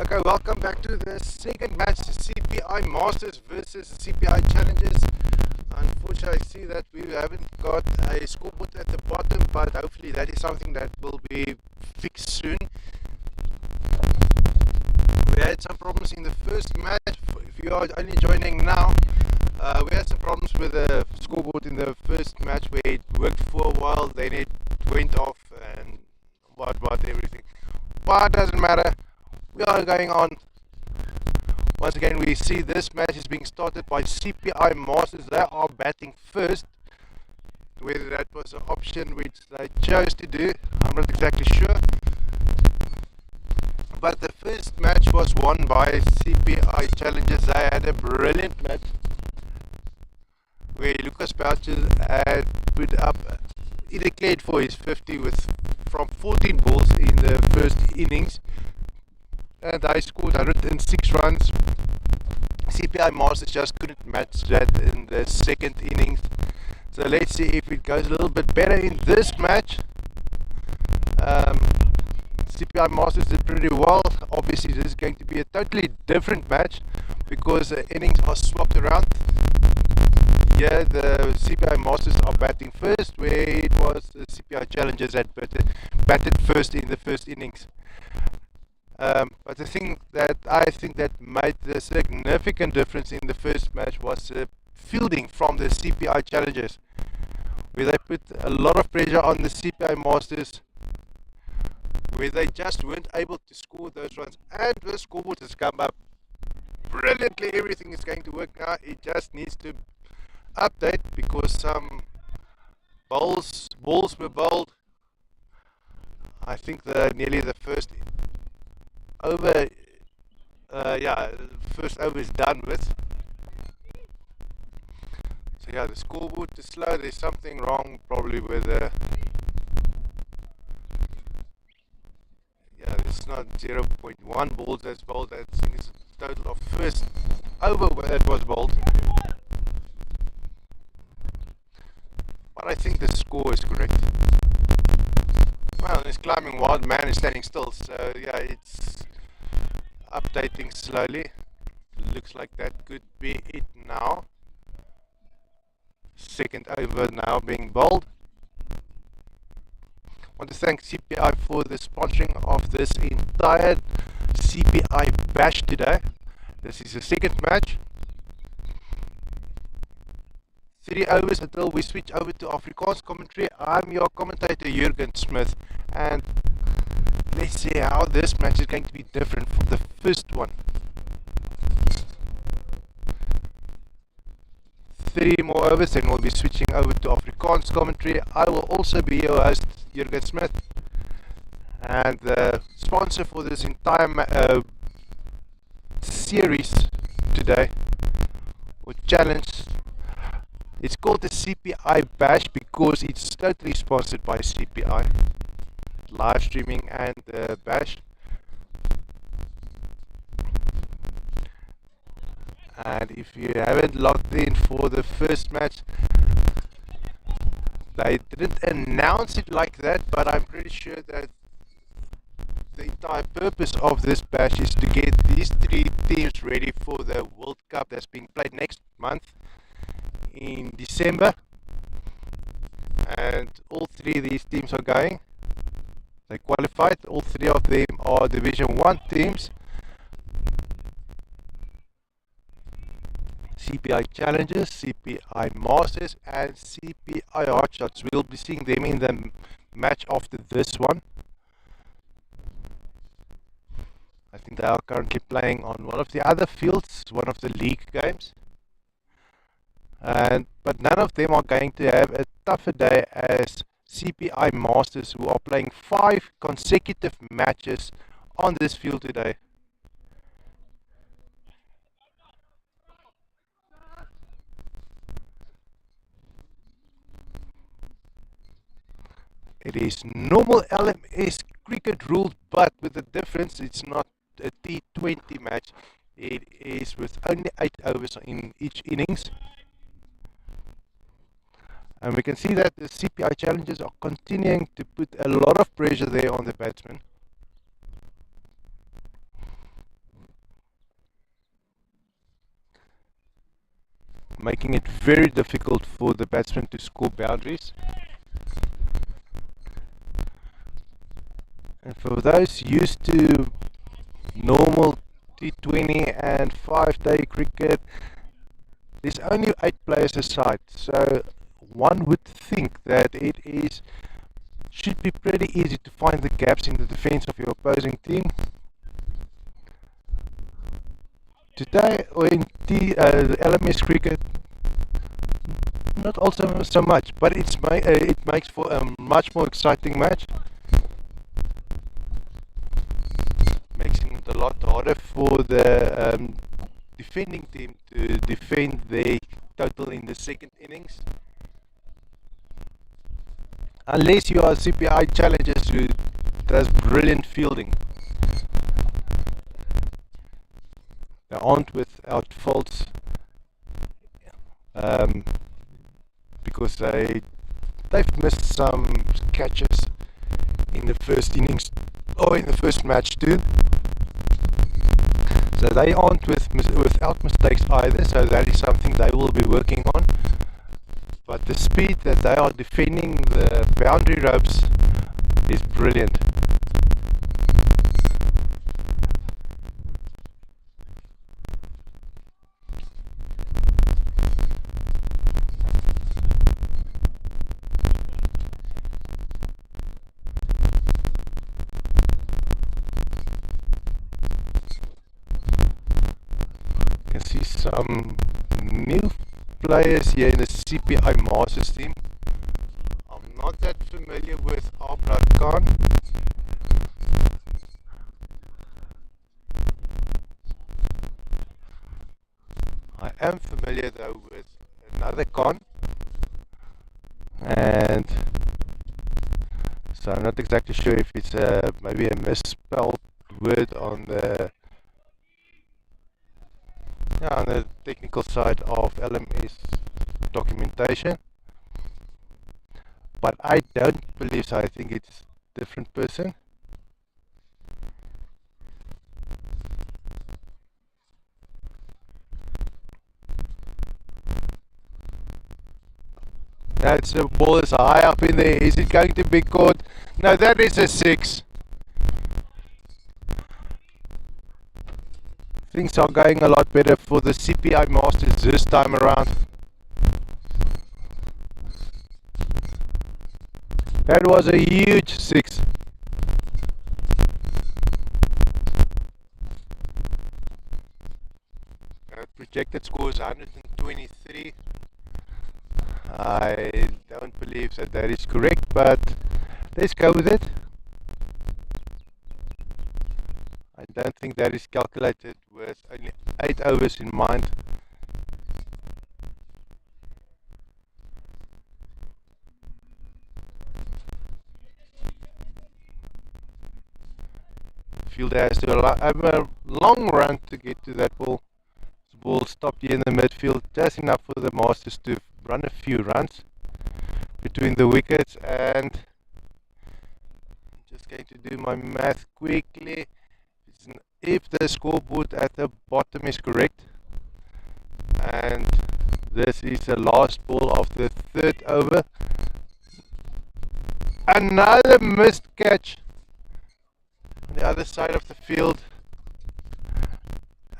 Okay, welcome back to the second match, CPI Masters versus CPI Challenges. Unfortunately, I see that we haven't got a scoreboard at the bottom, but hopefully that is something that will be fixed soon. We had some problems in the first match. If you are only joining now, we had some problems with the scoreboard in the first match where it worked for a while, then it went off and what everything. But it doesn't matter. We are going on. Once again, we see this match is being started by CPI Masters. They are batting first. Whether that was an option which they chose to do, I'm not exactly sure. But the first match was won by CPI Challenges. They had a brilliant match where Lucas Boucher had put up, he declared for his 50 from 14 balls in the first innings. And I scored 106 runs. CPI Masters just couldn't match that in the second innings. So let's see if it goes a little bit better in this match. CPI Masters did pretty well. Obviously this is going to be a totally different match because the innings are swapped around. Here the CPI Masters are batting first, where it was the CPI Challengers that batted first in the first innings. But the thing that I think that made the significant difference in the first match was the fielding from the CPI Challengers, where they put a lot of pressure on the CPI Masters, where they just weren't able to score those runs. And the scoreboard has come up brilliantly. Everything is going to work now. It just needs to update because some balls were bowled. I think nearly the first over, first over is done with. So yeah, the scoreboard is slow. There's something wrong probably with the, it's not 0.1 balls that's bowled. I think it's a total of first over that was bowled. But I think the score is correct. Well, it's climbing wild man is standing still, so yeah, it's updating slowly. Looks like that could be it now. Second over now being bowled. I want to thank CPI for the sponsoring of this entire CPI bash today. This is the second match. 3 overs until we switch over to Afrikaans commentary. I'm your commentator Jurgen Smith, and let's see how this match is going to be different from the first one. 3 more overs, then we'll be switching over to Afrikaans commentary. I will also be your host, Jurgen Smith, and the sponsor for this entire series today, or challenge, it's called the CPI Bash because it's totally sponsored by CPI. Live streaming and bash. And if you haven't logged in for the first match, they didn't announce it like that, but I'm pretty sure that the entire purpose of this bash is to get these 3 teams ready for the World Cup that's being played next month in December. And all 3 of these teams are going. They qualified. All 3 of them are Division 1 teams. CPI Challenges, CPI Masters and CPI Hotshots. We'll be seeing them in the match after this one. I think they are currently playing on one of the other fields, one of the league games. But none of them are going to have a tougher day as CPI Masters, who are playing 5 consecutive matches on this field today. It is normal LMS cricket rules, but with the difference, it's not a T20 match. It is with only 8 overs in each innings. And we can see that the CPI Challenges are continuing to put a lot of pressure there on the batsmen. making it very difficult for the batsman to score boundaries. And for those used to normal T20 and 5-day cricket, there's only 8 players a side, so one would think that it should be pretty easy to find the gaps in the defense of your opposing team. Today, or in LMS cricket, not also so much, but it makes for a much more exciting match. Makes it a lot harder for the defending team to defend their total in the second innings. Unless you are CPI challengers who does brilliant fielding. They aren't without faults, because they've missed some catches in the first innings or in the first match too. So they aren't without mistakes either, so that is something they will be working on. But the speed that they are defending the boundary ropes is brilliant. You can see some new players here in the CPI Masters team. I'm not that familiar with Abrar Khan. I am familiar though with another Khan, and so I'm not exactly sure if it's maybe a misspelled word on the technical side of LMS documentation, but I don't believe so. I think it's a different person. That's the ball is high up in there. Is it going to be caught? No, that is a 6. Things are going a lot better for the CPI Masters this time around. That was a huge 6. Projected score is 123. I don't believe that is correct, but let's go with it. I don't think that is calculated with only 8 overs in mind. Fielder has to have a long run to get to that ball. The ball stopped here in the midfield, just enough for the Masters to run a few runs between the wickets. And I'm just going to do my math quickly. If the scoreboard at the bottom is correct, and this is the last ball of the 3rd over, another missed catch on the other side of the field,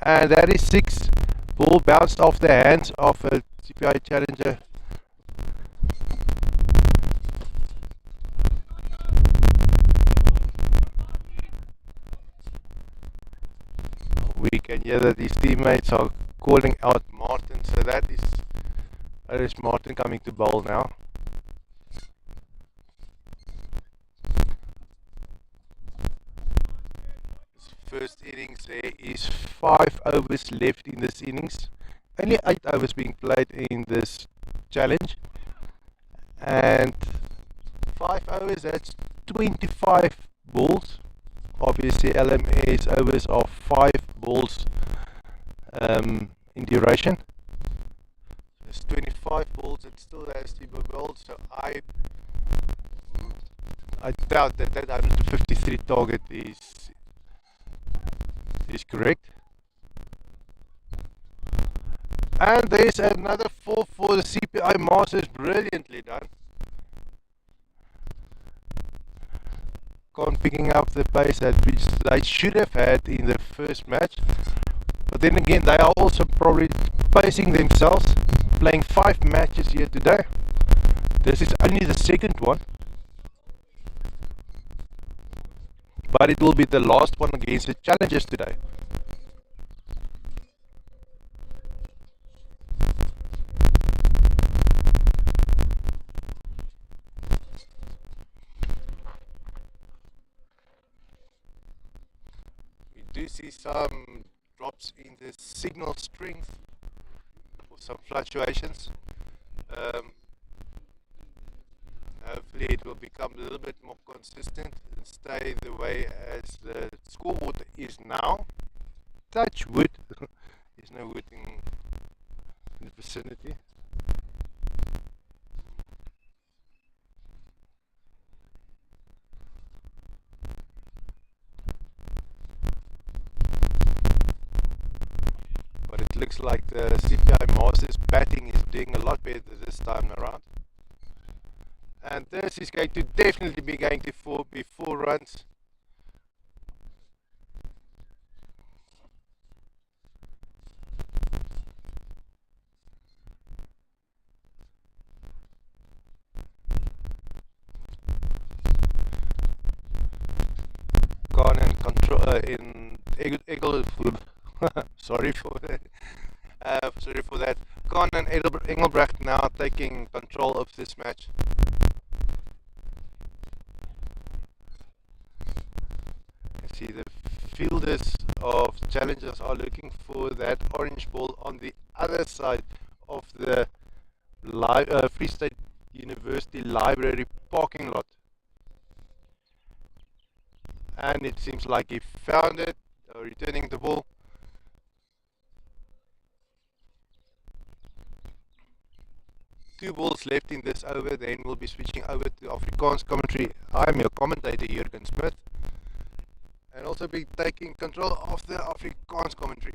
and that is 6. Ball bounced off the hands of a CPI challenger. We can hear that his teammates are calling out Martin, so that is Martin coming to bowl now. First innings, there is 5 overs left in this innings. Only 8 overs being played in this challenge, and 5 overs, that's 25 balls. Obviously LMS overs are 5 balls in duration. There's 25 balls that still has to be bowled, so I doubt that 153 target is correct. And there's another 4 for the CPI Masters, brilliantly done. Con picking up the pace that which they should have had in the first match. But then again, they are also probably pacing themselves, playing 5 matches here today. This is only the second one, but it will be the last one against the challengers today. We do see some drops in the signal strength, or some fluctuations. Hopefully it will become a little bit more consistent and stay the way as the scoreboard is now. Touch wood. There's no wood in the vicinity. But it looks like the CPI Masters batting is doing a lot better this time around. And this is going to definitely be going to be 4 runs. Gone in control in Egel. Sorry for that. Sorry for that. Khan and Engelbrecht now taking control of this match. You see the fielders of challengers are looking for that orange ball on the other side of the Free State University Library parking lot. And it seems like he found it, returning the ball. Two balls left in this over, then we'll be switching over to Afrikaans commentary. I'm your commentator, Jurgen Smith, and also be taking control of the Afrikaans commentary.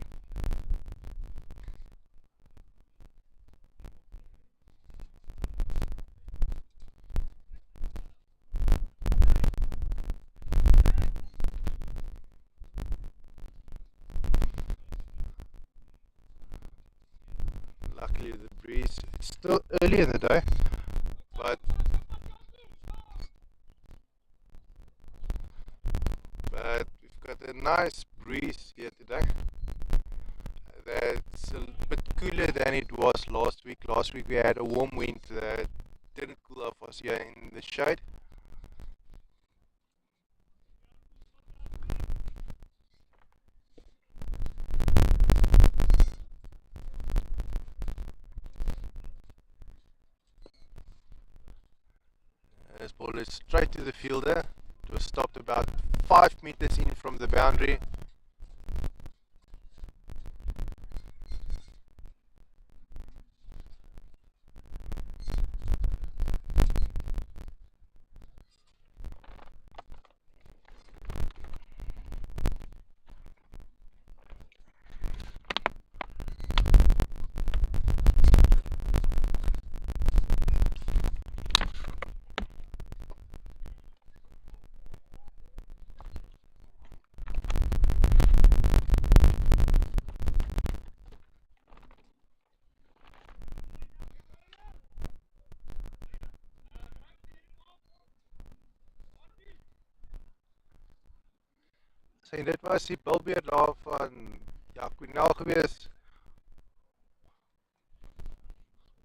Luckily the breeze, it's still early in the day, but we've got a nice breeze here today. That's a bit cooler than it was last week. Last week we had a warm wind that didn't cool off us here in the shade. This ball is straight to the fielder. It was stopped about 5 meters in from the boundary. So dit was die bilbeer daar van Jaquinel gewees.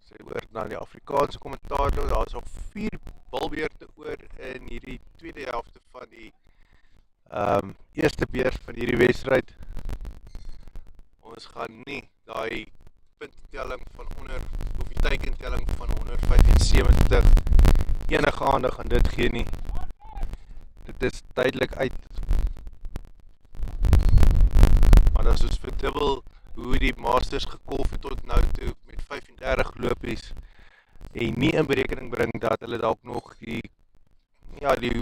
Sy hoort na die Afrikaanse kommentator, daar is al 4 bilbeerte oor in hierdie tweede helfte van die eerste beurt van hierdie wedstryd. Ons gaan nie daai punttelling van onder, of die teikentelling van 175 enige aandag aan dit gee nie. Dit is duidelik uit. Maar as ons verdubbel hoe die Masters gekolf het tot nou toe met 35 lopies en nie in berekening bring dat hulle dalk nog die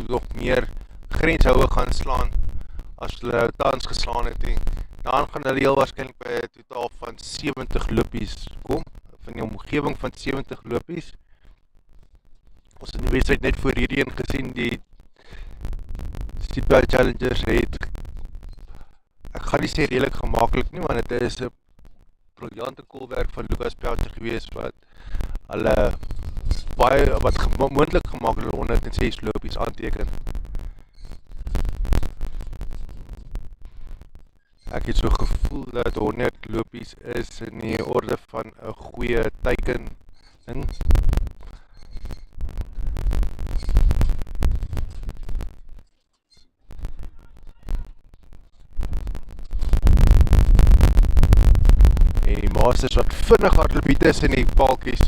nog meer grenshoue gaan slaan as hulle tans geslaan het nie, Dan gaan hulle heel waarskynlik by 'n totaal van 70 lopies kom, van die omgewing van 70 lopies. Ons het die wedstryd net voor hierdie een gesien, die CPI Challengers het, ek gaan nie sê redelik gemaklik nie, want dit is 'n briljante koolwerk van Lucas Pelcher gewees, wat hulle baie, wat moontlik gemaak het 106 lopies aanteken. Ek het so gevoel dat 100 lopies is in die orde van 'n goeie teiken ding. En die Masters wat vinnig hardloop tussen die paaltjies.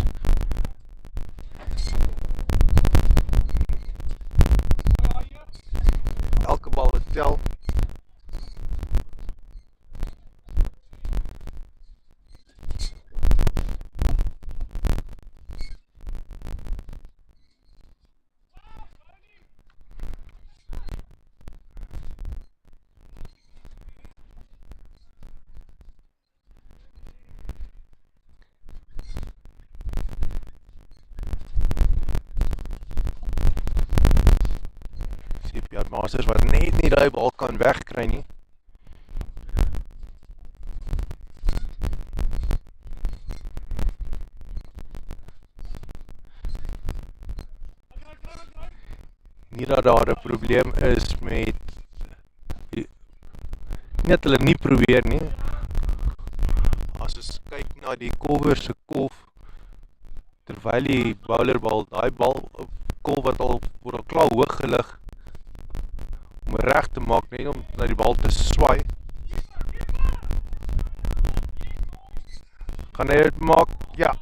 Elke bal wat tel. CPI Masters wat net nie die bal kan wegkry nie. Nie dat daar 'n probleem is met nie dat hulle nie probeer nie. As ons kyk na die kolwer se kolf, terwyl die bowlerbal, daai bal kolf wat al word al klaar hoog gelig om reg te maak, net om na die bal te swaai. Gaan hy dit maak? Ja.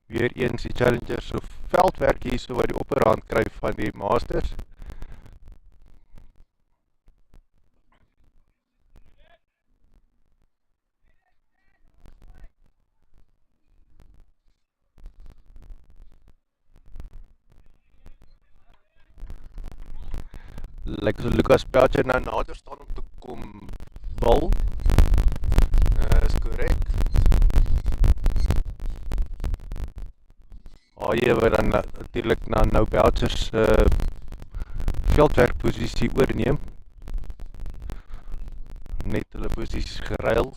Weer eens die Challengers so veldwerk hier so wat die opperhand kry van die Masters. Lyk so Lucas Pelcher nou nader staan om te kom bal. Is korrek. Haie wat dan natuurlik na nou Pelchers veldwerkposisie oorneem. Net hulle posisies geruil.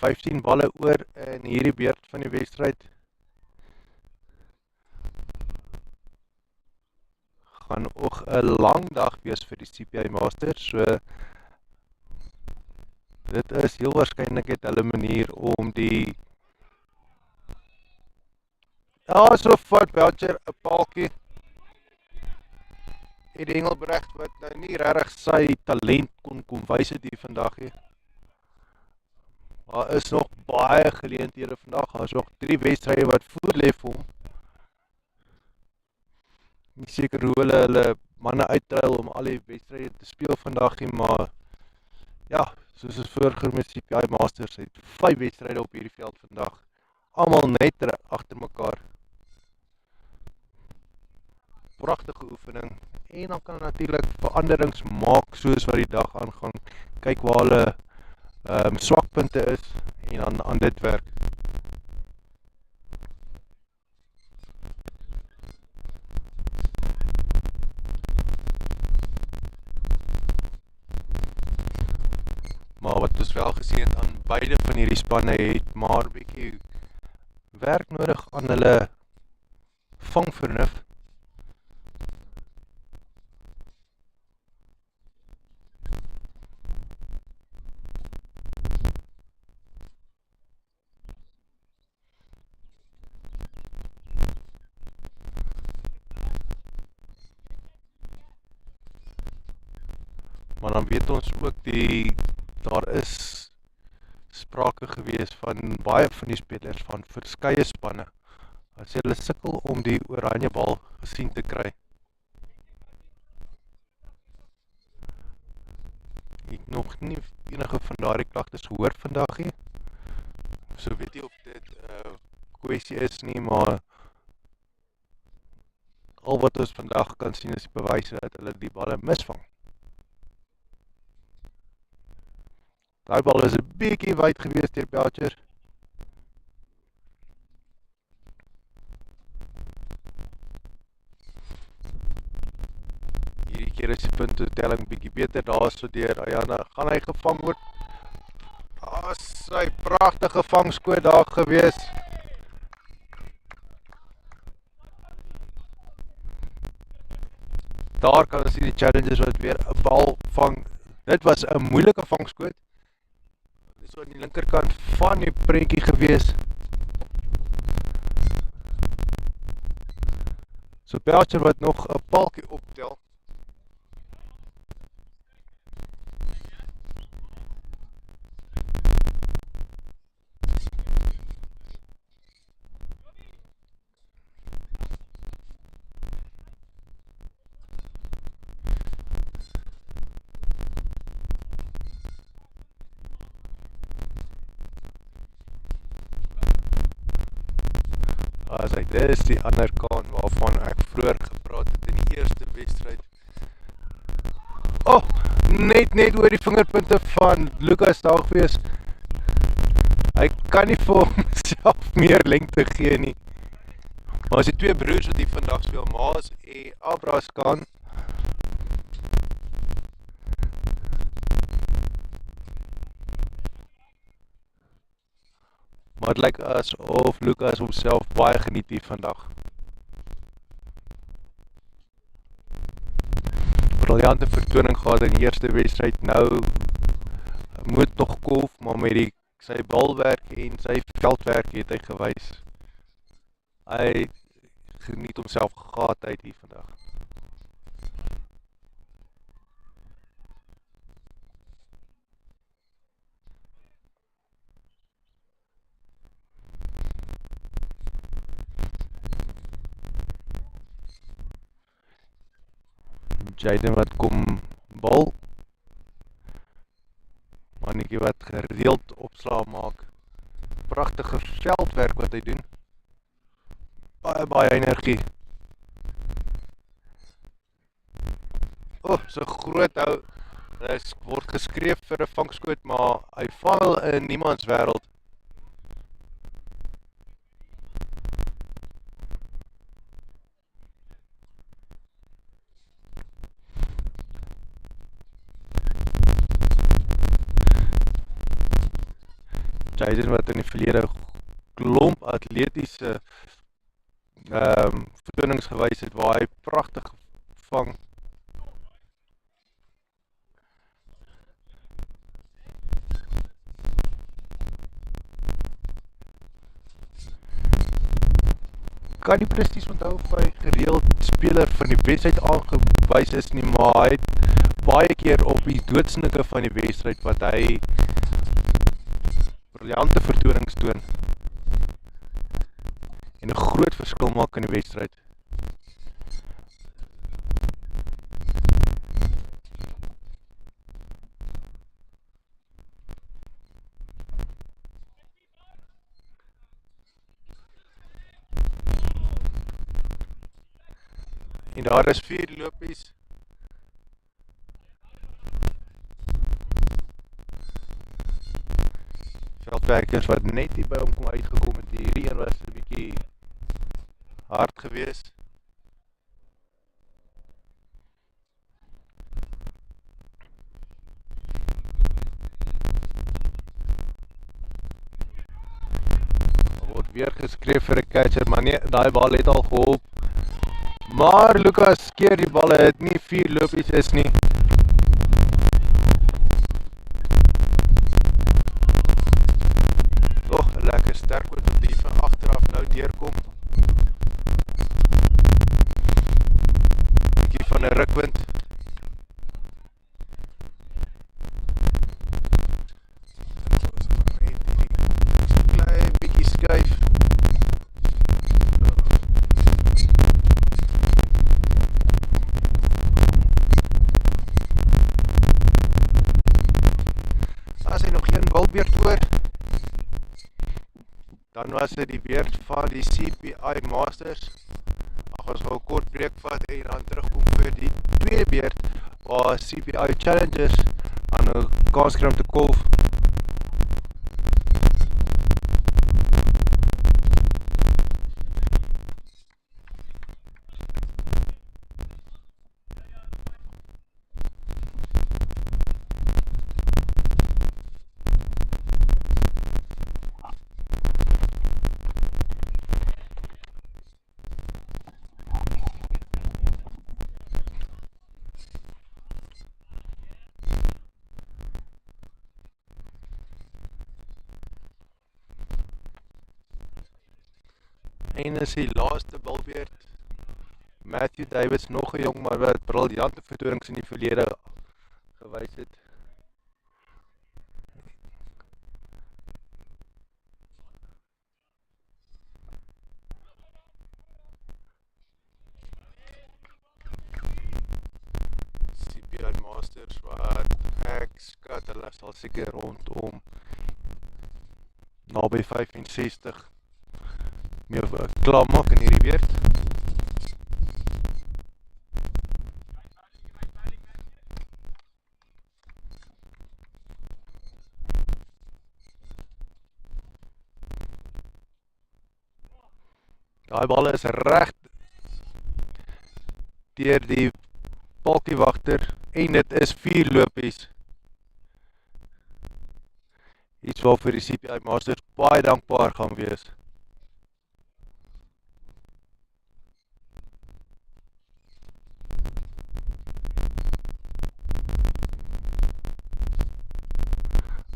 Vijftien balle oor in hierdie beurt van die wedstryd. Gaan ook 'n lang dag wees vir die CPI Masters, so dit is heel waarskynlik het hulle manier om die so vat Pelcher 'n paaltjie en die Engelbrecht wat nou nie regtig sy talent kon wys het hier vandag nie. Daar is nog baie geleenthede vandag, daar is nog 3 wedstryde wat voor lê vir hom. Nie seker hoe hulle manne uitruil om al die wedstryde te speel vandag nie, maar ja, soos ons voorgekom met CPI Masters, het 5 wedstryde op hierdie veld vandag. Almal net agter mekaar. Pragtige oefening. En dan kan natuurlik veranderings maak soos wat die dag aangaan. Kyk waar hulle swakpunte is en dan aan dit werk. Maar wat ons wel gesien het aan beide van hierdie spanne het maar bietjie werk nodig aan hulle vangvernuf. Maar dan weet ons ook daar is sprake gewees van baie van die spelers van verskeie spanne as hulle sukkel om die oranje bal gesien te kry. Ek het nog nie enige van daardie klagtes gehoor vandag nie. So weet nie of dit kwessie is nie, maar al wat ons vandag kan sien is die bewyse dat hulle die balle misvang. Daai bal is 'n bietjie wyd gewees deur Belcher. Hierdie keer is die puntotelling bietjie beter daar so deur Ayana. Gaan hy gevang word? Daar is sy pragtige vangskoot daar gewees. Daar kan ons sien die challenges wat weer 'n bal vang. Dit was 'n moeilike vangskoot. Dit is so aan die linkerkant van die prentjie gewees. So Belcher wat nog 'n paltjie optel. Dit is die ander kant waarvan ek vroeër gepraat het in die eerste wedstryd. Net oor die vingerpunte van Lucas daar gewees. Hy kan nie vir homself meer lengte gee nie. Maar as die twee broers wat hier vandag speel, Maas en Abraskan, maar het lyk asof Lucas homself baie geniet hier vandag. Briljante vertoning gehad in die eerste wedstryd. Nou moet nog kolf, maar met sy balwerk en sy veldwerk het hy gewys. Hy geniet homself gehad uit hier vandag. Jaden wat kom bal. Mannetjie wat gereeld opslaa maak. Pragtige veldwerk wat hy doen. Baie energie. So groot hou. Hy word geskreef vir 'n vangskoot, maar hy val in niemands wêreld. Jaden wat in die verlede klomp atletiese vertonings gewys het waar hy pragtig vang. Kan nie presies onthou of hy gereeld speler van die wedstryd aangewys is nie, maar hy het baie keer op die doodsnike van die wedstryd wat hy briljante vertonings toon en 'n groot verskil maak in die wedstryd. En daar is 4 lopies. Veldwerkers wat net hier by hom kom uitgekom het. Hierdie een was 'n bietjie hard gewees. Word weer geskryf vir 'n catcher, maar nee, daai bal het al gehop. Maar Lucas keer die balle, het nie 4 lopies is nie. Lekker sterk wat die van agteraf nou deurkom. Bietjie van 'n rukwind. Klein bietjie skuif. Dan was dit die beurt van die CPI Masters. Ons gaan 'n kort breek vat en dan terugkom vir die tweede beurt waar CPI Challengers aan 'n kans kry om te kolf. En is die laaste bilbeurt. Matthew Davids, nog 'n jong maar wat briljante vertonings in die verlede gewys het. CPI Masters wat ek skat, hulle sal seker rondom naby 65 mee klaar maak in hierdie beurt. Daai bal is reg deur die palkiewagter en dit is 4 lopies. Iets waarvoor die CPI Masters baie dankbaar gaan wees.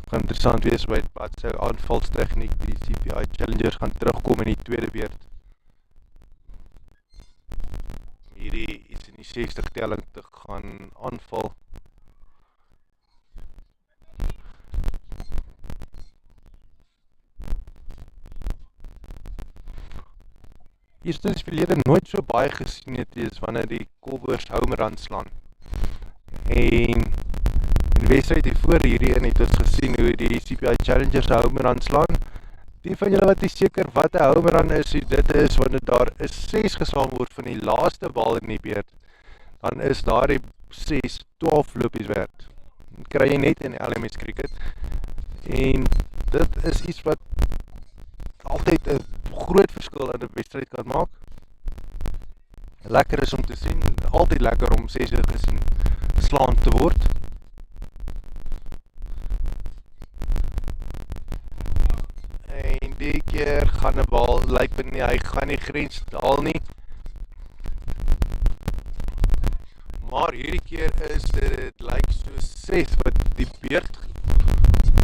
Gaan interessant wees wat sy aanvalstegniek die CPI Challengers gaan terugkom in die tweede beurt. Hierdie iets in die 60 telling te gaan aanval. Eerstens verlede nooit so baie gesien het is wanneer die kolvers homerun slaan. En in die wedstryd voor hierdie een het ons gesien hoe die CPI Challengers homerun slaan. Die van julle wat nie seker wat 'n homerun is, dit is wanneer daar is 6 geslaan word van die laaste bal in die beurt, dan is daar die 6 12 lopies werd. Dan kry jy net in LMS cricket. En dit is iets wat altyd 'n groot verskil in 'n wedstryd kan maak. Lekker is om te sien, altyd lekker om 6 geslaan te word. En die keer gaan 'n bal lyk nie, hy gaan nie grens daal nie. Maar hierdie keer is dit lyk so 6 wat die beurt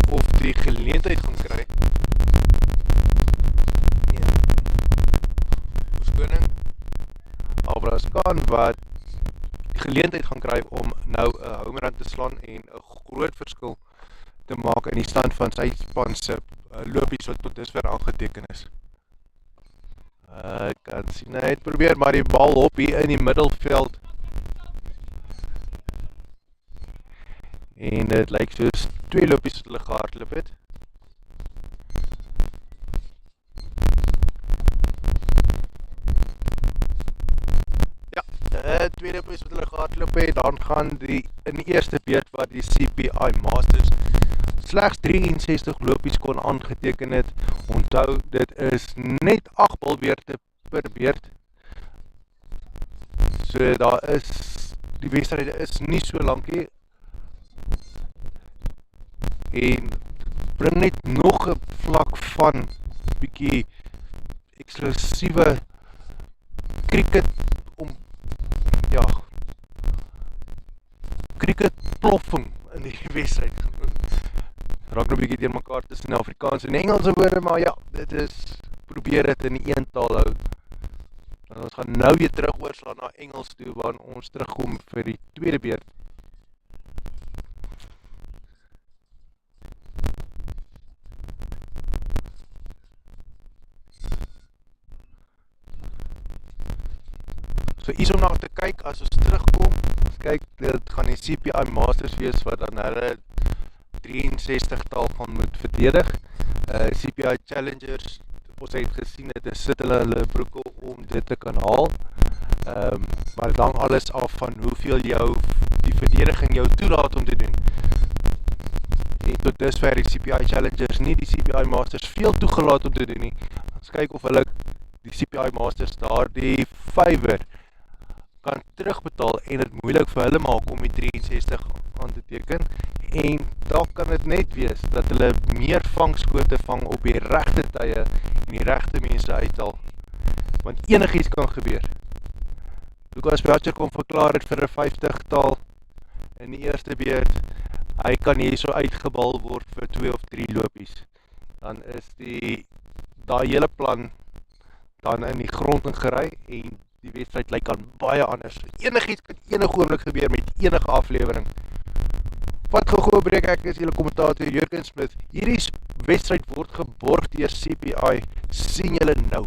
of die geleentheid gaan kry. Nee. Verskoning. Abraskan wat geleentheid gaan kry om nou 'n homerun te slaan en 'n groot verskil te maak in die stand van sy span se lopies wat tot dusver aangeteken is. Ek kan sien hy het probeer, maar die bal hop hier in die middelveld. En dit lyk soos 2 lopies wat hulle gehardloop het. Ja, 2 lopies wat hulle gehardloop het, dan gaan in die eerste beurt wat die CPI Masters slegs 63 lopies kon aangeteken het. Onthou, dit is net 8 bilbeurte per beurt. So daar is, die wedstryde is nie so lank nie. En bring net nog 'n vlak van bietjie eksklusiewe cricket om cricket ploffing in die wedstryd. Raak nou bietjie teen mekaar tussen Afrikaans en Engelse woorde, maar ja, dit is probeer dit in die een taal hou. En ons gaan nou weer terug oorslaan na Engels toe waar ons terugkom vir die tweede beurt. So iets om na te kyk as ons terugkom. Ons kyk, dit gaan die CPI Masters wees wat dan hulle 63 taal gaan moet verdedig. CPI Challengers ons het gesien dit is sit hulle broeke om dit te kan haal. Maar dit hang alles af van hoeveel die verdediging jou toelaat om te doen. En tot dusver die CPI Challengers nie die CPI Masters veel toegelaat om te doen nie. Ons kyk of hulle die CPI Masters daardie favour kan terugbetaal en dit moeilik vir hulle maak om die 63 aan te teken. En dan kan dit net wees dat hulle meer vangskote vang op die regte tye en die regte mense uithaal. Want enigiets kan gebeur. Lucas Belcher kom verklaar het vir 'n 50-tal in die eerste beurt. Hy kan hier so uitgebal word vir 2 of 3 lopies. Dan is daai hele plan dan in die grond ingery en die wedstryd lyk aan baie anders. Enigiets kan enige oomblik gebeur met enige aflewering. Wat gou breek, ek is julle kommentator Jurgen Smith. Hierdie wedstryd word geborg deur CPI. Sien julle nou.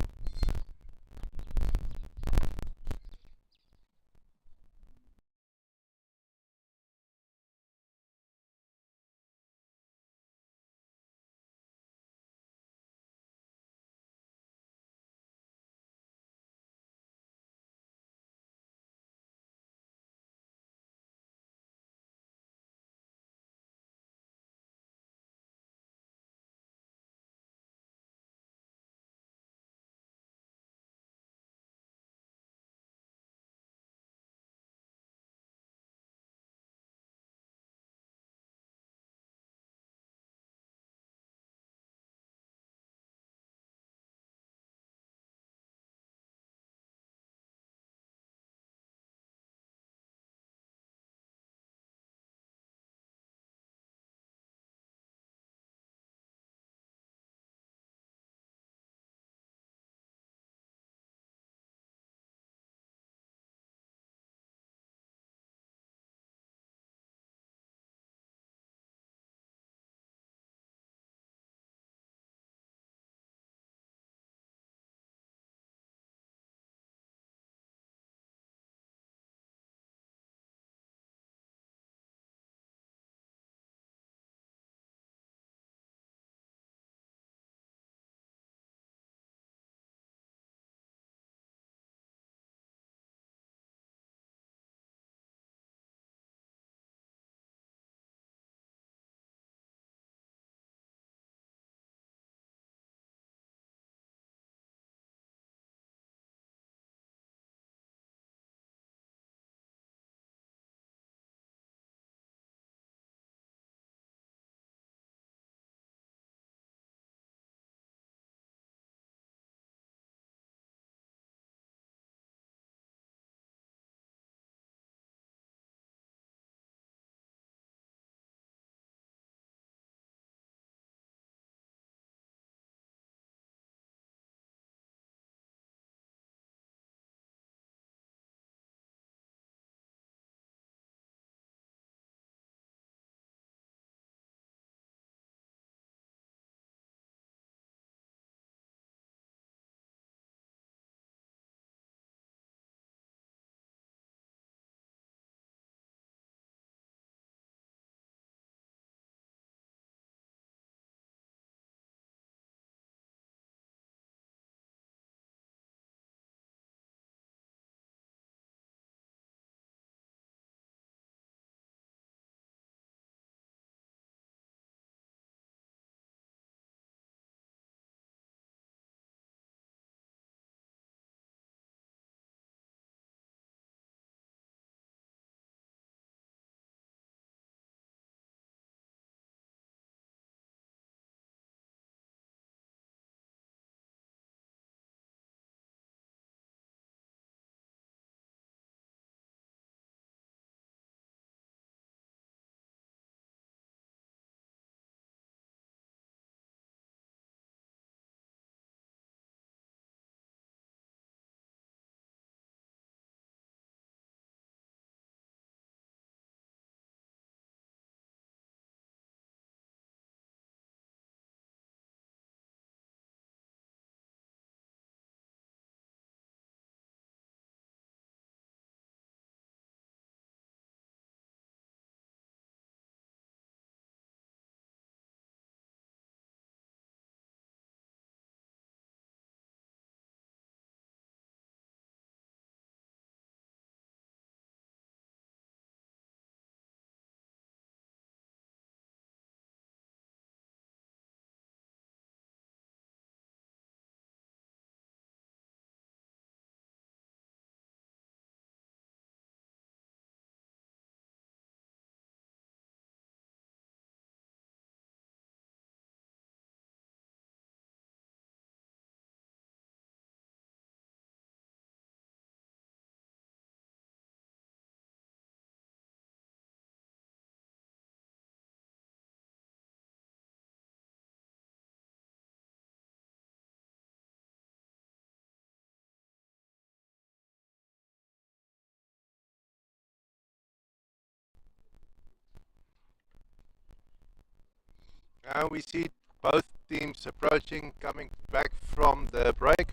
And we see both teams approaching, coming back from the break.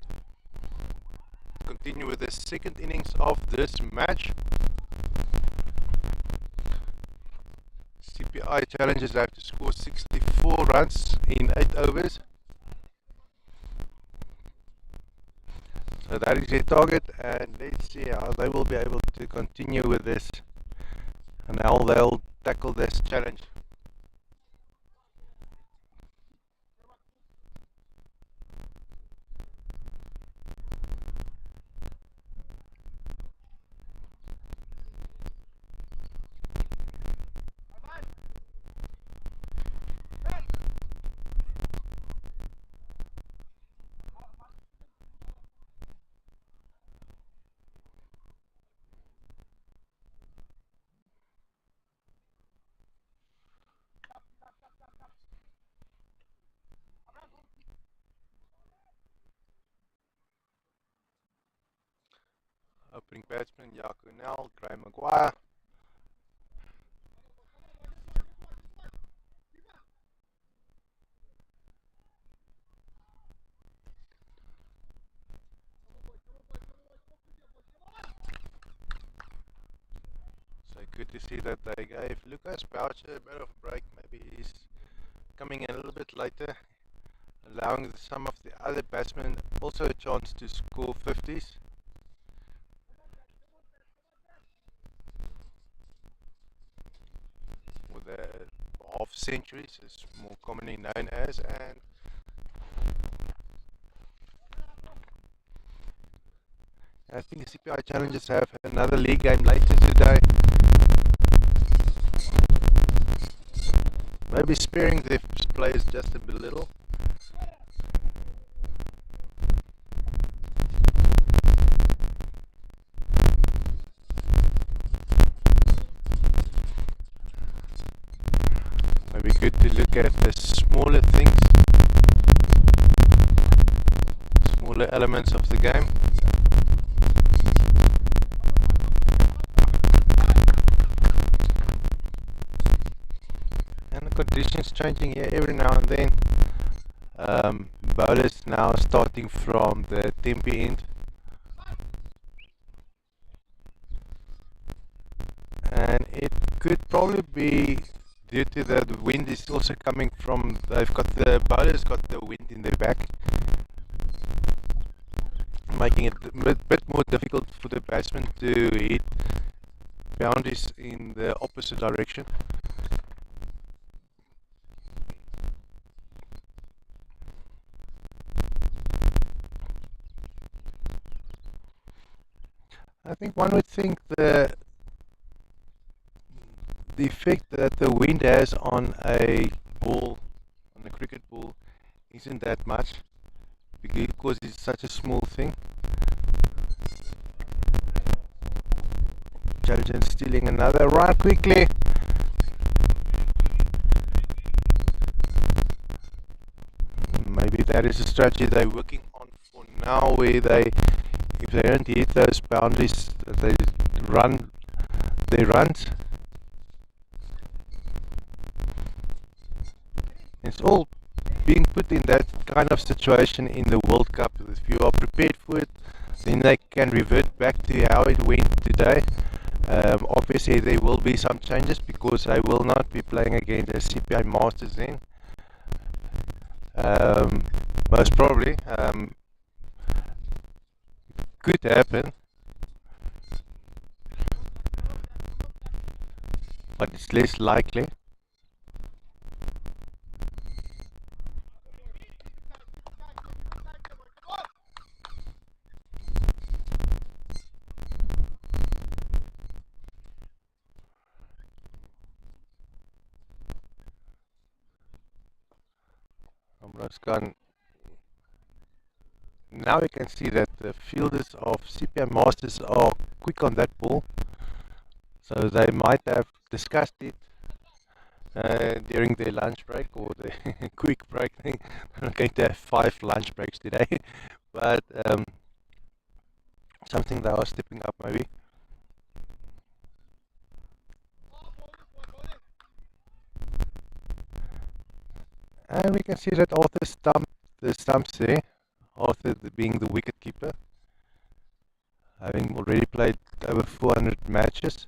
Continue with the second innings of this match. CPI challenges have to score 64 runs in 8 overs. So that is their target, and let's see how they will be able to continue with this and how they'll tackle this challenge. Opening batsman Yaku Nell, Graham Maguire. So good to see that they gave Lucas Boucher a bit of a break. Maybe he's coming in a little bit later, allowing some of the other batsmen also a chance to score 50s. With the half centuries, is more commonly known as, and I think the CPI Challengers have another league game later today. Maybe sparing the players just a bit little. Maybe good to look at the smaller things, smaller elements of the game. And the conditions changing here every now and then. Bowlers now starting from the Tempe end. And it could probably be due to the wind is also coming from, they've got the bowlers got the wind in their back, making it a bit more difficult for the batsmen to hit boundaries in the opposite direction. I think one would think the effect that the wind has on a ball, on a cricket ball, isn't that much because it's such a small thing. Judge stealing another run quickly. Maybe that is a strategy they're working on for now, where if they don't hit those boundaries, they run their runs. It's all being put in that kind of situation in the World Cup. If you are prepared for it, then they can revert back to how it went today. Obviously there will be some changes because I will not be playing against the CPI Masters then. Most probably could happen, but it's less likely. Gone. Now you can see that the fielders of CPI Masters are quick on that ball, so they might have discussed it during their lunch break or the quick break thing. I'm not going to have 5 lunch breaks today, but something they are stepping up maybe. And we can see that Arthur stumped the stumps there, Arthur being the wicket keeper, having already played over 400 matches.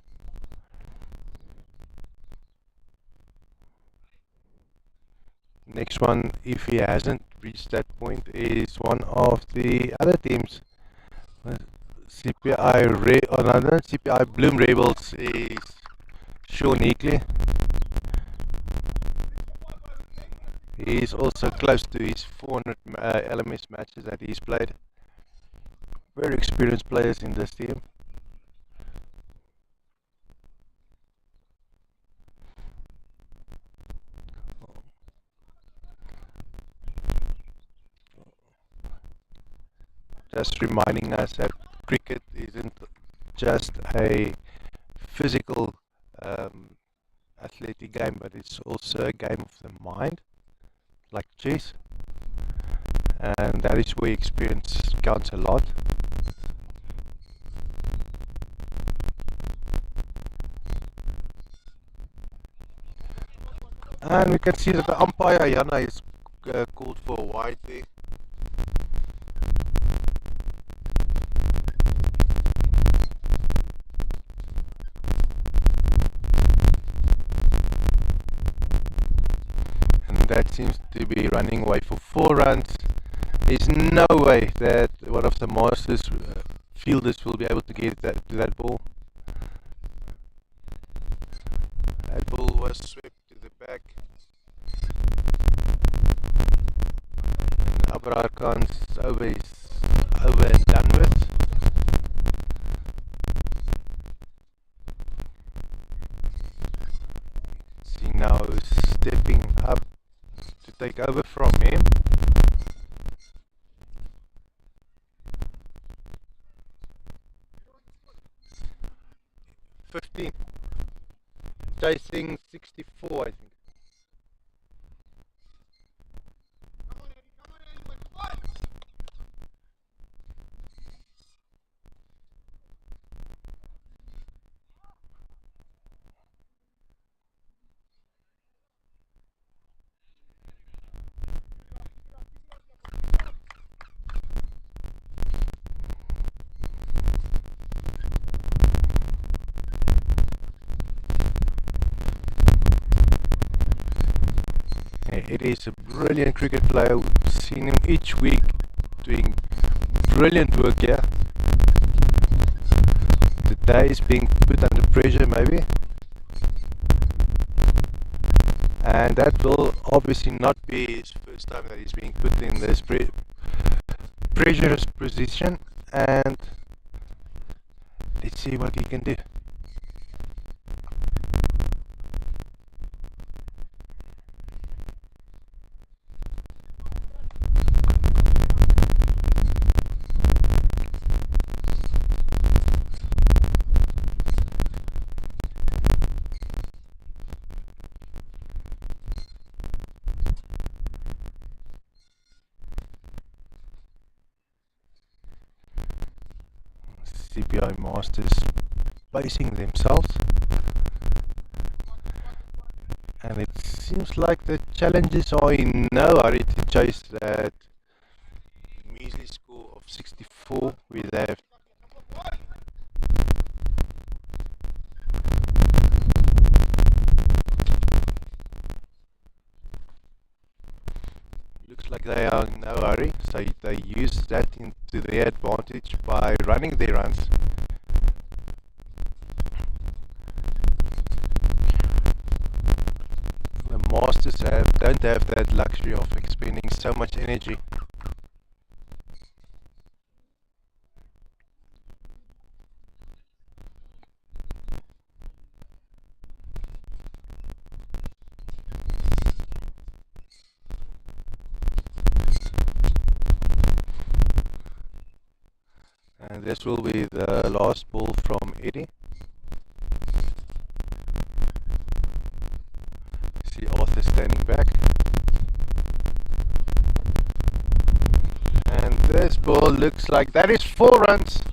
Next one, if he hasn't reached that point, is one of the other teams. CPI Bloom Rebels is Sean Eakley. He is also close to his 400 LMS matches that he's played. Very experienced players in this team. Just reminding us that cricket isn't just a physical athletic game, but it's also a game of the mind, like chess, and that is where experience counts a lot. And we can see that the umpire Jana is called for a wide there. And that seems to be running away for 4 runs. There's no way that one of the Masters fielders will be able to get to that ball. That ball was swept to the back. And Abrar Khan's over is over and done with. See now stepping up to take over from him. 15. Chasing 64, I think. It is a brilliant cricket player. We've seen him each week doing brilliant work here. Today he's being put under pressure maybe. And that will obviously not be his first time that he's being put in this pressurous position. And let's see what he can do. CPI Masters pacing themselves, and it seems like the challengers are in no hurry to chase that measly score of 64 where they have looks like they are in no hurry, so they use that into their advantage by running their runs. The Masters don't have that luxury of expending so much energy. And this will be the last ball from Eddie. See Arthur standing back. And this ball looks like that is 4 runs.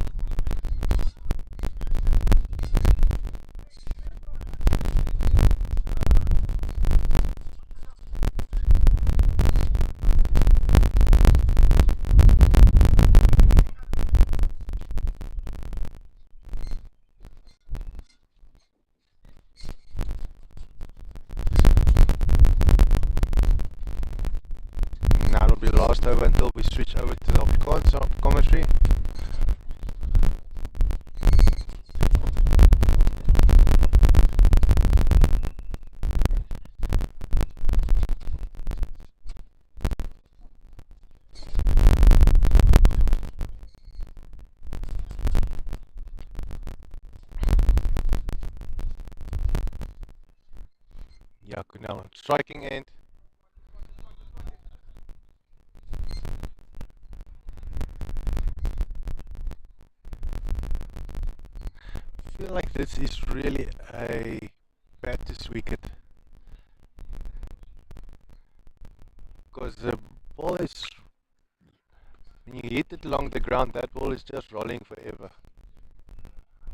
switch over to the Afrikaans commentary. Yeah, now striking end. I feel like this is really a Baptist wicket because the ball is, when you hit it along the ground, that ball is just rolling forever.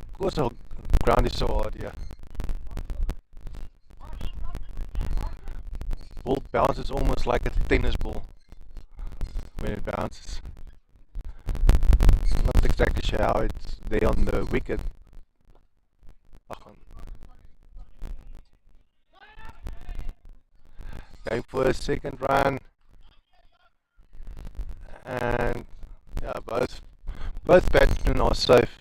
Of course, the ground is so hard, yeah. Ball bounces almost like a tennis ball when it bounces. Not exactly sure how it's there on the wicket. Going for a second run, and yeah, both batsmen are safe,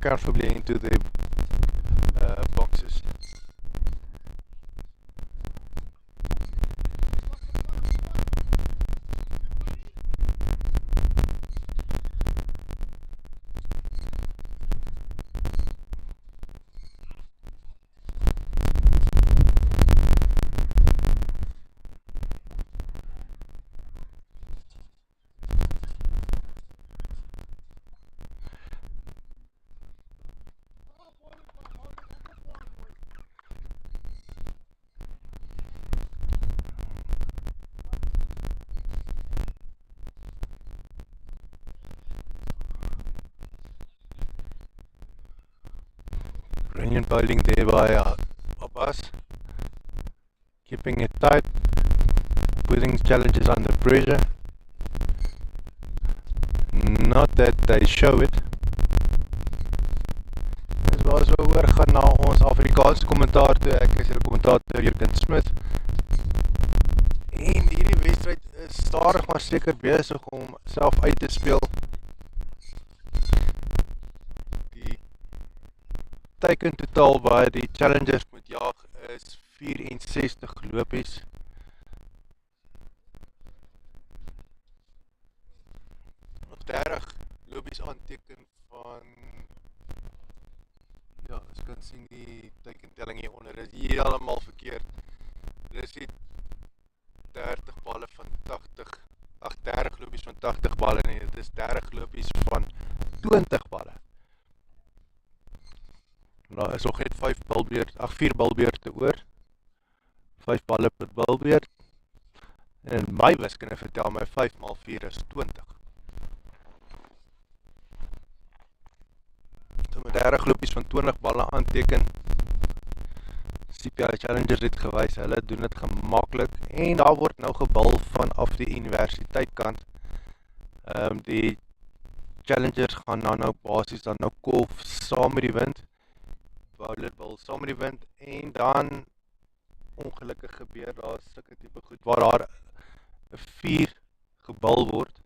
comfortably into the boxes. Brilliant bowling there by Abbas, keeping it tight, putting challenges under pressure. Not that they show it. Dis waar ons oorgaan na ons Afrikaanse kommentaar toe. Ek is hier kommentator Jurgen Smith. En hierdie wedstryd is stadig maar seker besig om self uit te speel. Die teiken totaal waar die challengers moet jaag is 64 lopies. Nog 30 lopies aanteken van, ja, ons kan sien die teikentelling hier onder, dit is helemaal verkeerd. Dit is die 30 balle van 80, 30 lopies van 80 balle nie, dit is 30 lopies van 20 balle. Nou is nog net 4 balbeurte oor, 5 balle per balbeurt, en my wiskunde vertel my 5 x 4 is 20. So met 30 lopies van 20 balle aanteken, CPI Challengers het gewys, hulle doen dit gemaklik, en daar word nou gebal vanaf die universiteitkant. Die Challengers gaan nou basis dan nou kolf saam met die wind, bowler bal saam met die wind, en dan ongelukkig gebeur daar sulke tipe goed, waar daar 4 gebal word,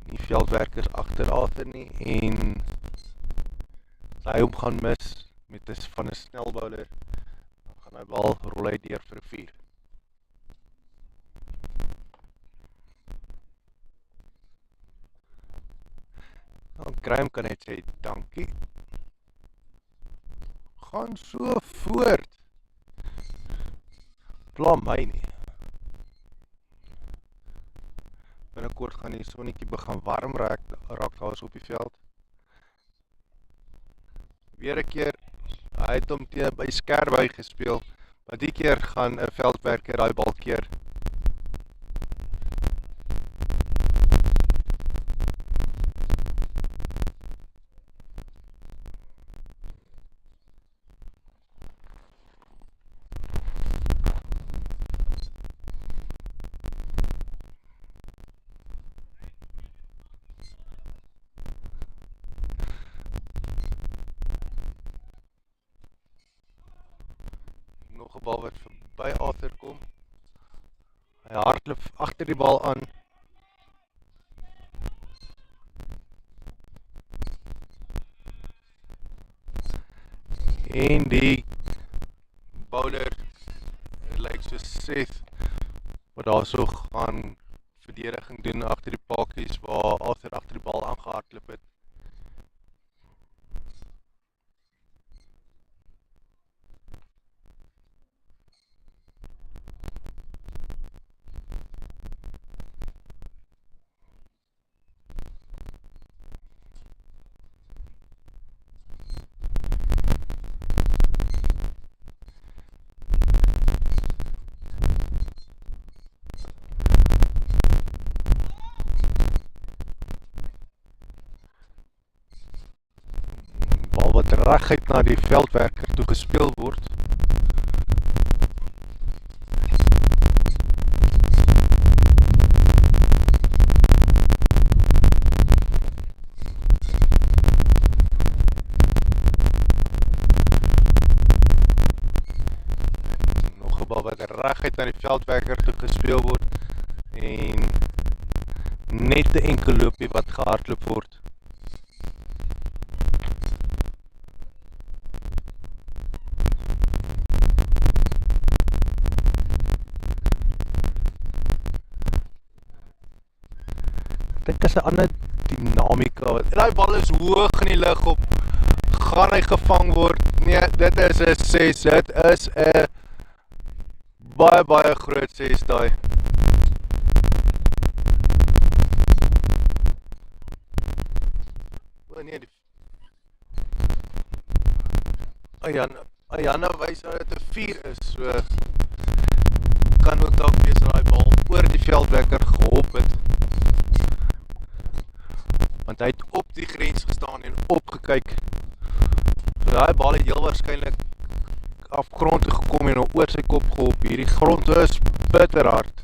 die veldwerkers agter nie, en hy hom gaan mis met van 'n snel bowler, dan gaan hy bal rol uit deur vir 4. Dan Graham kan net sê dankie. Gaan so voort. Pla my nie. Binnekort gaan die sonnetjie begin warm raak daar op die veld. Weer 'n keer, hy het hom by Skerby gespeel, maar die keer gaan 'n veldwerker daai bal keer. Nog 'n bal wat verby Arthur kom. Hy hardloop agter die bal aan. En die bowler lyk so Seth wat daar so gaan verdediging doen agter die pakies waar Arthur agter die bal aangehardloop het. Bal wat reguit na die veldwerker toe gespeel word. Nog 'n bal wat reguit na die veldwerker toe gespeel word en net 'n enkel loopie wat gehardloop word. Ek dink is 'n ander dinamika. Daai bal is hoog in die lug op. Gaan hy gevang word? Nee, dit is 'n 6. Dit is 'n baie groot 6 daai. O nee, Ayana wys dat dit 'n 4 is. So kan ook dalk wees dat daai bal oor die veldwerker gehop het. Want hy het op die grens gestaan en opgekyk. So daai bal het heel waarskynlik af grond toe gekom en oor sy kop gehop. Hierdie grond is bitterhard.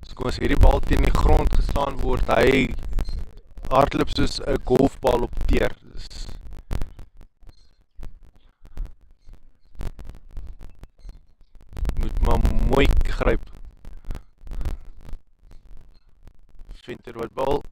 So kom as hierdie bal teen die grond geslaan word, hy hardloop soos 'n golfbal op teer. Moet maar mooi gryp. Venter wat bal.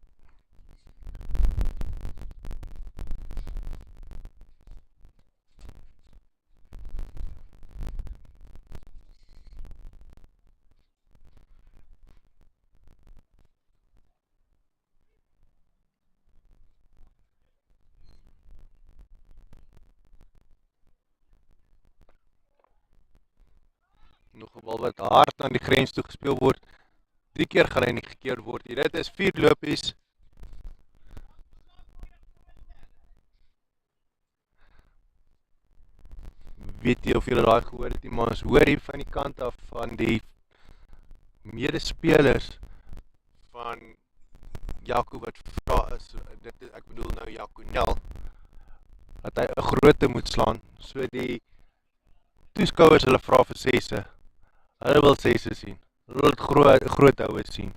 Nog 'n bal wat hard aan die grens toe gespeel word. 3 keer gaan hy nie gekeer word hier. Dit is 4 lopies. Weet jy of julle daai gehoor het, maar ons hoor hier van die kant af van die medespelers van Jaco wat vra is, ek bedoel nou Jaco Nel, dat hy 'n grootte moet slaan. So die toeskouers hulle vra vir 6. Hulle wil 6 sien. Hulle wil groot oues sien.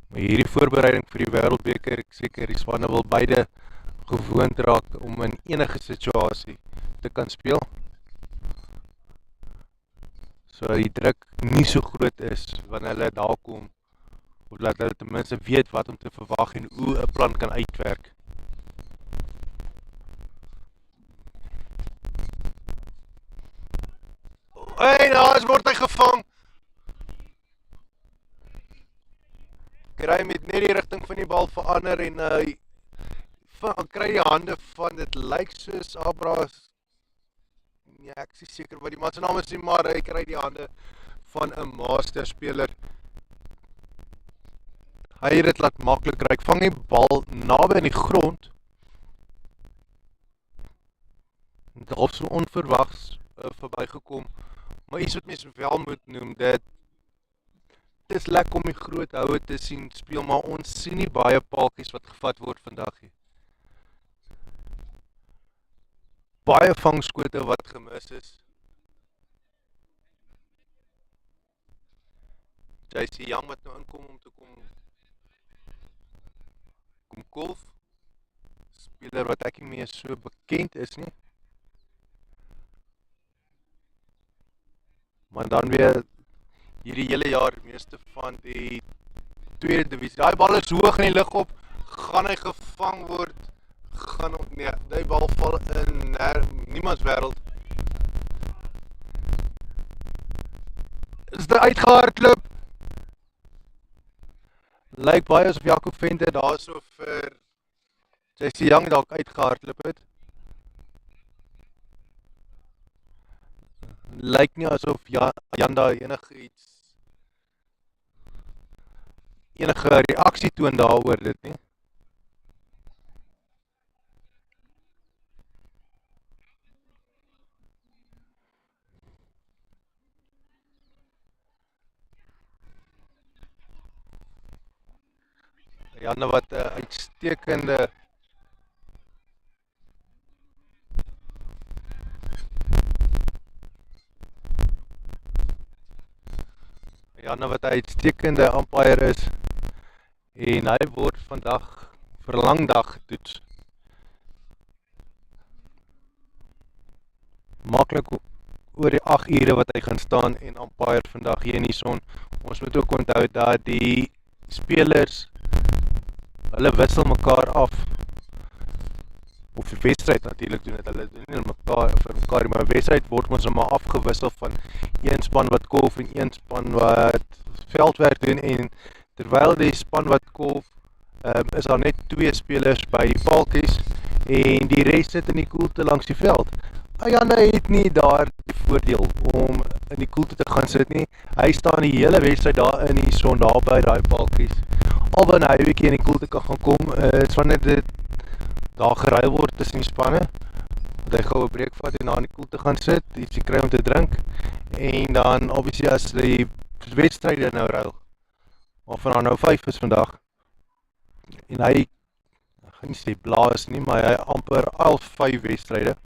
Maar hierdie voorbereiding vir die wêreldbeker, ek seker die spanne wil beide gewoond raak om in enige situasie te kan speel. So die druk nie so groot is wanneer hulle daar kom, of dat hulle ten minste weet wat om te verwag en hoe 'n plan kan uitwerk. Hey, daar word hy gevang. Kry met net die rigting van die bal verander en hy kry die hande van, dit lyk soos Abra's, ja, ek is seker wat die man se naam is nie, maar hy kry die hande van 'n master speler. Hy het dit laat maklik ry, vang die bal naby aan die grond. Dit het so onverwags verbygekom, maar iets wat mens wel moet noem, dit is lekker om die groot houe te sien speel, maar ons sien nie baie paaltjies wat gevat word vandag nie. Baie vangskote wat gemis is. JC Young wat nou inkom om te kom golf. Speler wat ek nie meer so bekend is nie. Maar dan weer hierdie hele jaar meeste van die tweede divisie. Daai bal is hoog in die lug op, gaan hy gevang word, nee, die bal val in niemands wêreld. Is dit uitgehardloop? Lyk baie asof Jaco Venter daar so vir JC Young dalk uitgehardloop het. Lyk nie asof Janda enige reaksie toon daaroor dit nie. Janda wat uitstekende umpire is en hy word vandag vir 'n lang dag getoets. Maklik oor die 8 ure wat hy gaan staan en umpire vandag hier in die son. Ons moet ook onthou dat die spelers hulle wissel mekaar af. Of die wedstryd natuurlik doen dit. Hulle doen nie vir mekaar, maar die wedstryd word ons maar afgewissel van een span wat golf en een span wat veldwerk doen, en terwyl die span wat golf is daar net 2 spelers by die palkies en die res sit in die koelte langs die veld. Janda het nie daar die voordeel om in die koelte te gaan sit nie. Hy staan die hele wedstryd daar in die son, daar by die palkies. Al wanneer hy 'n bietjie in die koelte kan gaan kom, is wanneer dit daar geruil word tussen die spanne, dat hy gou 'n breek vat en daar in die koelte gaan sit, ietsie kry om te drink, en dan obviously as die wedstryde nou ruil, waarvan daar nou 5 is vandag, en hy, ek gaan nie sê blaas nie, maar hy amper al 5 wedstryde,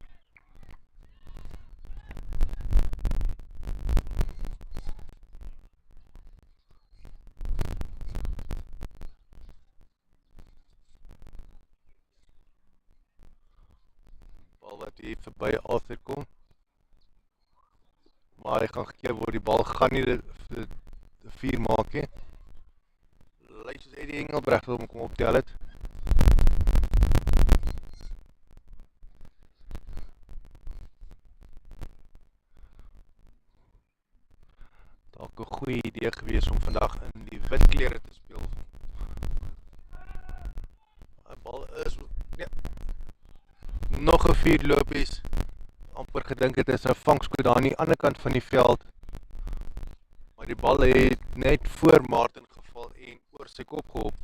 bal wat hier verby Arthur kom, maar hy gaan gekeer word, die bal gaan nie die 4 maak nie. Lyk soos Eddie Engelbrecht wil kom optel het. Dalk 'n goeie idee gewees om vandag in die wit klere te speel. Die bal is nee, nog 'n 4 lopies. Amper gedink het is 'n vangskoot daar aan die ander kant van die veld, maar die bal het net voor Martin geval en oor sy kop gehop.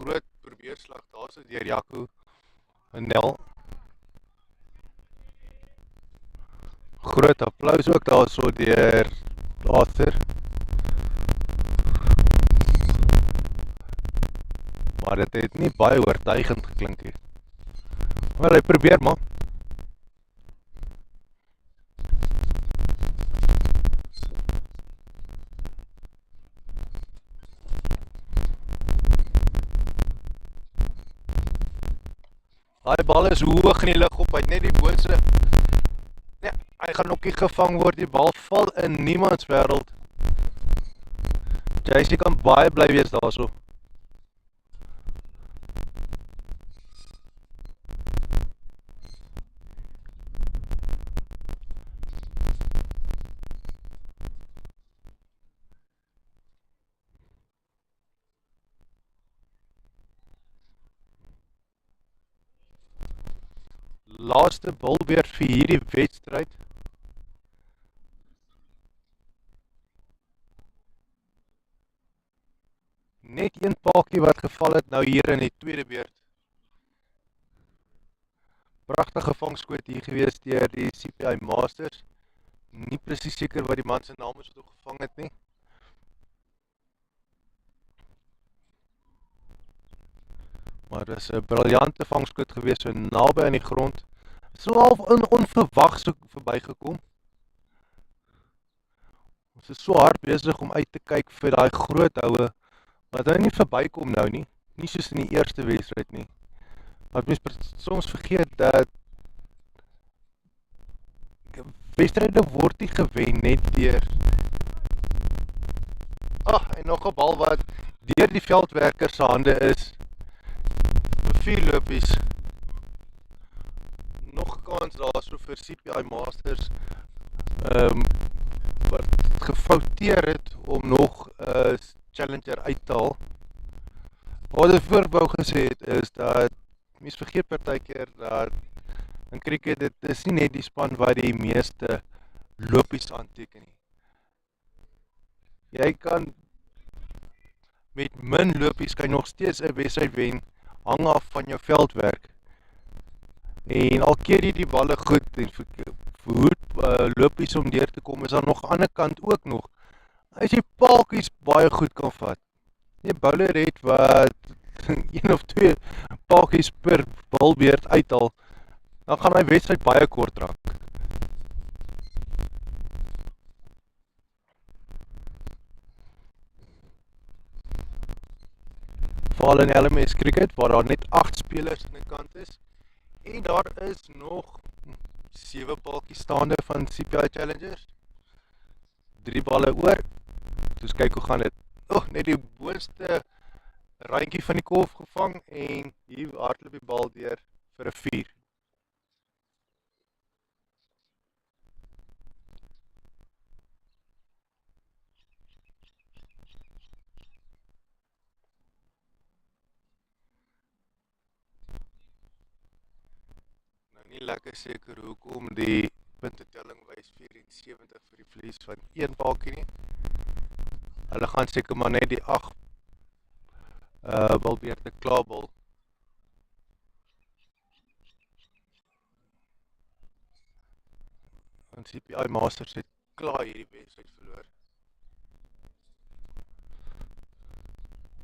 Groot probeerslag daar so deur Jaco en Nel. Groot applaus ook daar so deur Arthur. Maar dit het nie baie oortuigend geklink nie. Maar hy probeer maar. Daai bal is hoog in die lug op, hy het net die boonste. Nee, hy gaan ook nie gevang word, die bal val in niemands wêreld. JC kan baie bly wees daarso. Laaste bilbeurt vir hierdie wedstryd. Net een paakie wat geval het nou hier in die tweede beurt. Pragtige vangskoot hier gewees deur die CPI Masters. Nie presies seker wat die man se naam is wat hom gevang het nie. Maar dit is 'n briljante vangskoot gewees, so naby aan die grond. So half onverwags so verbygekom. Ons is so hard besig om uit te kyk vir daai groot houe wat nou nie verbykom nou nie. Nie soos in die eerste wedstryd nie. Wat mens soms vergeet dat wedstryde word nie gewen net deur en nog 'n bal wat deur die veldwerkers se hande is. Vir 4 lopies. Nog 'n kans daar so vir CPI Masters. Wat gefouteer het om nog 'n challenger uit te haal. Wat ek voorbou gesê het is dat mens vergeet partykeer dat in cricket dit is nie net die span wat die meeste lopies aanteken nie. Jy kan met min lopies kan jy nog steeds 'n wedstryd wen, hang af van jou veldwerk. En al keer jy die balle goed en verhoed lopies om deur te kom, is daar nog aan die ander kant ook nog. As jy paaltjies baie goed kan vat, jy bowler het wat 1 of 2 paaltjies per balbeurt uithaal, dan gaan hy wedstryd baie kort raak. Veral in LMS cricket, waar daar net 8 spelers aan die kant is, en daar is nog 7 paaltjies staande van CPI Challengers. 3 balle oor. Dus kyk hoe gaan dit. Net die boonste randjie van die kolf gevang en hier hardloop die bal deur vir 'n 4. Nou nie lekker seker hoekom die puntetelling wys 74 vir die verlies van 1 paaltjie nie. Hulle gaan seker maar net die 8 balbeurte klaarbal. En CPI Masters het klaar hierdie wedstryd verloor.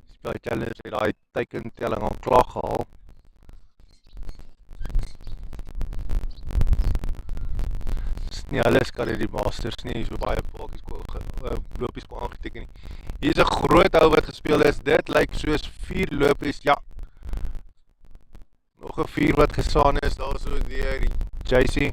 CPI Challengers het daai teikentelling al klaar gehaal. Nie alles kan die Masters nie so baie paaltjies lopies kon aangeteken nie. Hier is 'n groot hou wat gespeel is. Dit lyk soos 4 lopies. Ja. Nog 'n 4 wat gesaan is daar so deur die JC.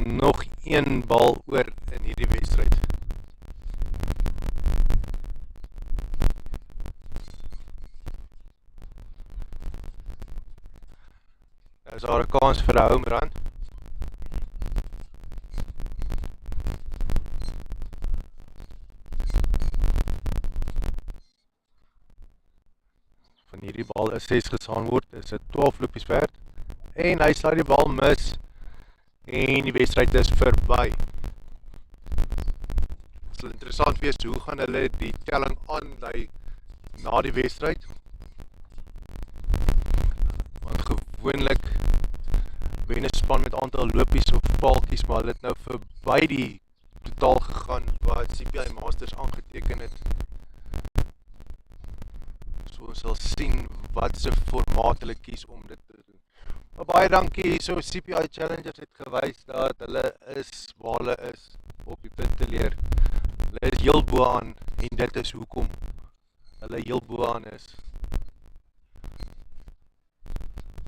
Nog 1 bal oor in hierdie wedstryd. Is daar 'n kans vir 'n home run? Van hierdie bal is 6 gesaan word, is dit 12 lopies werd. En hy slaat die bal mis. En die wedstryd is verby. Dit sal interessant wees, hoe gaan hulle die telling aanlei na die wedstryd? Want gewoonlik wen 'n span met aantal lopies of paaltjies, maar hulle het nou verby die totaal gegaan wat CPI Masters aangeteken het. So ons sal sien wat se formaat hulle kies om dit te doen. Maar baie dankie, so CPI Challengers het gewys dat hulle is waar hulle is op die punt te leer. Hulle is heel bo aan en dit is hoekom hulle heel bo aan is.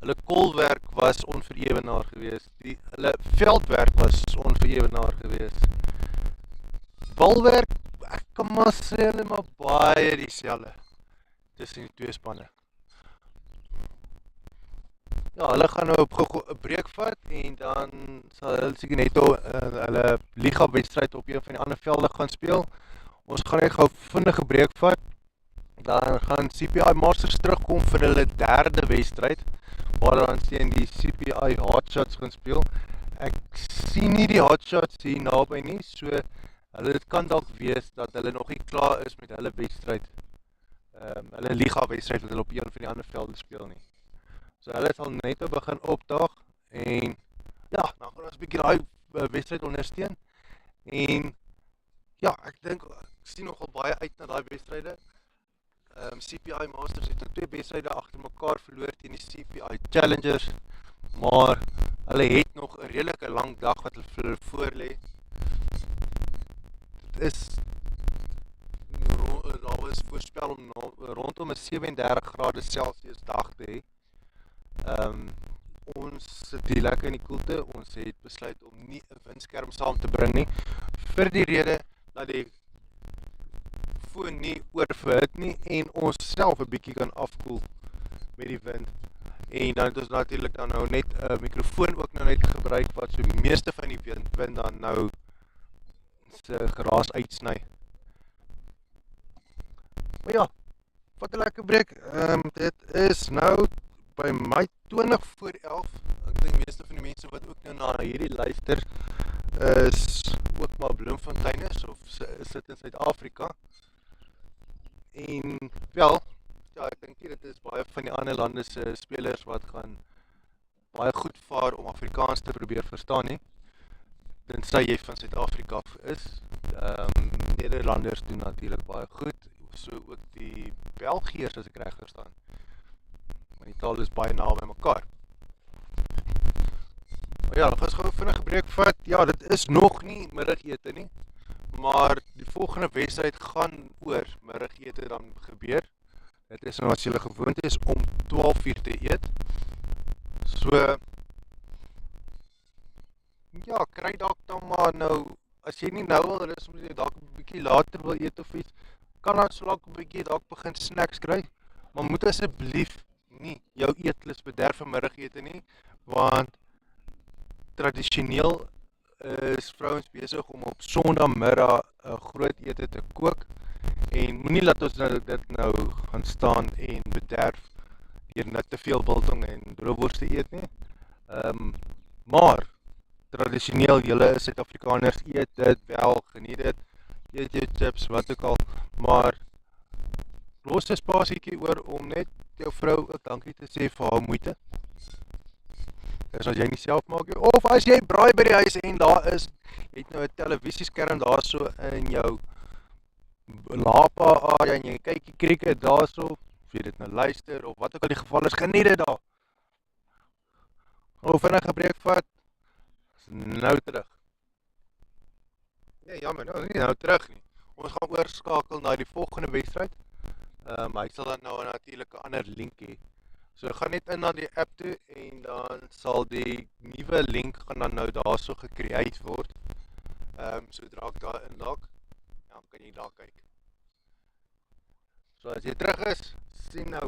Hulle kolwerk was onverewenaar geweest, hulle veldwerk was onverewenaar geweest. Balwerk, ek kan maar sê hulle maar baie dieselfde tussen die twee spanne. Ja, hulle gaan nou op 'n breek vat en dan sal hulle seker net hulle liga wedstryd op een van die ander velde gaan speel. Ons gaan net gou vinnige breek vat. Dan gaan CPI Masters terugkom vir hulle 3de wedstryd, waar dan teen die CPI Hotshots gaan speel. Ek sien nie die Hotshots hier naby nie, so dit kan dalk wees dat hulle nog nie klaar is met hulle wedstryd, hulle liga wedstryd wat hulle op een van die ander velde speel nie. So hulle sal net begin opdaag en ja, dan gaan ons 'n bietjie daai wedstryd ondersteun. En ja, ek dink ek sien nogal baie uit na daai wedstryde. CPI Masters het 2 wedstryde agter mekaar verloor teen die CPI Challengers, maar hulle het nog 'n redelike lang dag wat hulle voor lê. Dit is daar was voorspel om rondom 'n 37 grade Celsius dag te hê. Ons sit hier lekker in die koelte. Ons het besluit om nie 'n windskerm saam te bring nie, vir die rede dat die foon nie oorverhit nie en ons self 'n bietjie kan afkoel met die wind. En dan het ons natuurlik dan nou net 'n mikrofoon ook nou net gebruik wat so die meeste van die wind dan nou se geraas uitsny. Maar ja, wat 'n lekker breek. Dit is nou by my 20 voor 11. Ek dink meeste van die mense wat ook nou na hierdie luister is ook maar Bloemfonteiners of sit in Suid-Afrika. En wel, ja, ek dink dit is baie van die ander lande se spelers wat gaan baie goed vaar om Afrikaans te probeer verstaan nie. Tensy jy van Suid-Afrika is. Nederlanders doen natuurlik baie goed, so ook die Belgiërs as ek reg verstaan. Maar die taal is baie naby by mekaar. Maar ja, ons gaan vinnig 'n breek vat. Ja, dit is nog nie middagete nie, maar die volgende wedstryd gaan oor middagete dan gebeur. Dit is nou as jy gewoond is om 12:00 te eet. So ja, kry dalk dan maar nou, as jy nie nou wil, is moet jy dalk 'n bietjie later wil eet of iets, kan dan so lank 'n bietjie dalk begin snacks kry, maar moet asseblief nie jou eetlus bederf vir middagete nie, want tradisioneel is vrouens besig om op Sondagmiddag 'n groot ete te kook en moenie laat ons dit nou gaan staan en bederf deur net te veel biltong en broodwors te eet nie. Maar tradisioneel, julle is Suid-Afrikaners, eet dit wel, geniet dit, eet jou chips, wat ook al, maar los 'n spasiekie oor om net jou vrou ook dankie te sê vir haar moeite. Dis as jy nie self maak nie, of as jy braai by die huis en daar is, jy het nou 'n televisieskerm daar so in jou lapa area en jy kyk die krieket daar so, of jy dit nou luister, of wat ook al die geval is, geniet dit daar. Of vinnig 'n breek vat, is nou terug. Nee, jammer, nou terug nie. Ons gaan oorskakel na die volgende wedstryd. Hy sal dan nou natuurlik 'n ander link hê. So gaan net in na die app toe en dan sal die nuwe link gaan dan nou daarso gecreate word. Sodra ek daar inlog, dan kan jy daar kyk. So as jy terug is, sien nou.